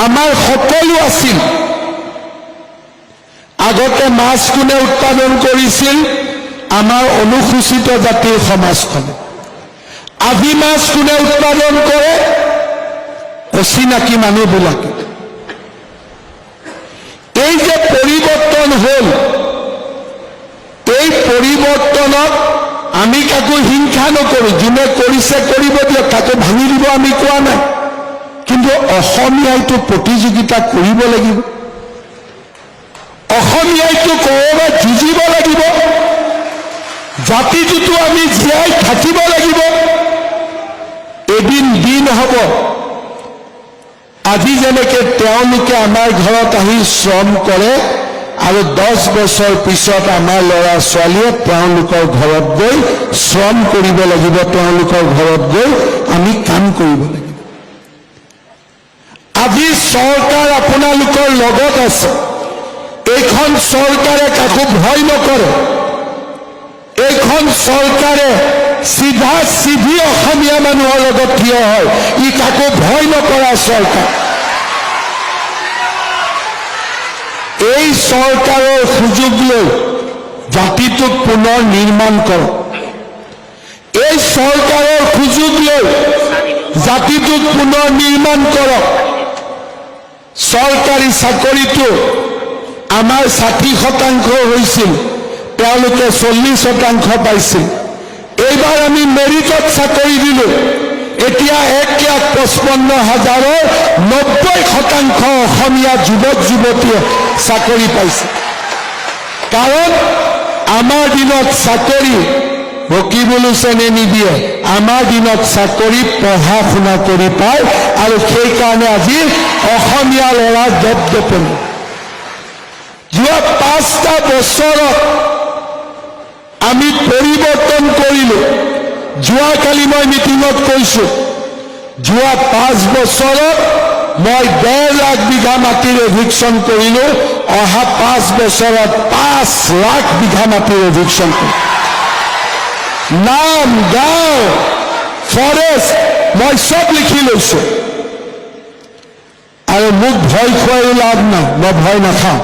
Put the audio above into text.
আমাৰ সকলো আছিল। আগতে মাছ কোনে উৎপাদন কৰিছিল? আমাৰ অনুসূচিত জাতিৰ সমাজখনে। আদি মাছ কোনে উৎপাদন কৰে? অচিনাকি মানুহবিলাকে। এই যে পৰিৱৰ্তন হ'ল, এই পৰিৱৰ্তনত আমি কাকো হিংসা নকৰোঁ। যোনে কৰিছে কৰিব দিয়ক, কাকো ভাঙি দিব আমি কোৱা নাই। কিন্তু অসমীয়াইতো প্ৰতিযোগিতা কৰিব লাগিব, অসমীয়াইতো ক'ৰবাত যুঁজিব লাগিব, জাতিটোতো আমি জীয়াই থাকিব লাগিব। এদিন দিন হ'ব, আজি যেনেকে তেওঁলোকে আমাৰ ঘৰত আহি শ্ৰম কৰে আৰু 10 বছৰ পিছত আমাৰ ল'ৰা ছোৱালীয়ে তেওঁলোকৰ ঘৰত গৈ শ্ৰম কৰিব লাগিব, তেওঁলোকৰ ঘৰত গৈ আমি কাম কৰিব লাগিব। আজি চৰকাৰ আপোনালোকৰ লগত আছে। এইখন চৰকাৰে কাকো ভয় নকৰে। এইখন চৰকাৰে চিধা চিধি অসমীয়া মানুহৰ লগত থিয় হয়। ই কাকো ভয় নকৰা চৰকাৰ। এই চৰকাৰৰ সুযোগ লৈ জাতিটোক পুনৰ নিৰ্মাণ কৰক। এই চৰকাৰৰ সুযোগ লৈ জাতিটোক পুনৰ নিৰ্মাণ কৰক। চৰকাৰী চাকৰিটো আমাৰ 60% হৈছিল, তেওঁলোকে 40% পাইছিল। এইবাৰ আমি মেৰিটত চাকৰি দিলোঁ। এতিয়া 1,55,000-ৰ 90% অসমীয়া যুৱক যুৱতীয়ে চাকৰি পাইছে। কাৰণ আমাৰ দিনত চাকৰি ৰকিবুল হুছেইনে নিদিয়ে, আমাৰ দিনত চাকৰি পঢ়া শুনা কৰি পায়। আৰু সেইকাৰণে আজি অসমীয়া ল'ৰা দপদপনি। যোৱা 5টা বছৰত আমি পৰিৱৰ্তন কৰিলোঁ। যোৱাকালি মই মিটিঙত কৈছোঁ, যোৱা 5 বছৰত মই 1.5 লাখ বিঘা মাটিৰ এভিকশ্যন কৰিলোঁ। অহা 5 বছৰত 5 লাখ বিঘা মাটিৰ এভিকশ্যন কৰিম। নাম, গাঁও, ফৰেষ্ট মই চব লিখি লৈছোঁ। আৰু মোক ভয় খুৱাইও লাভ নাই, মই ভয় নাখাওঁ।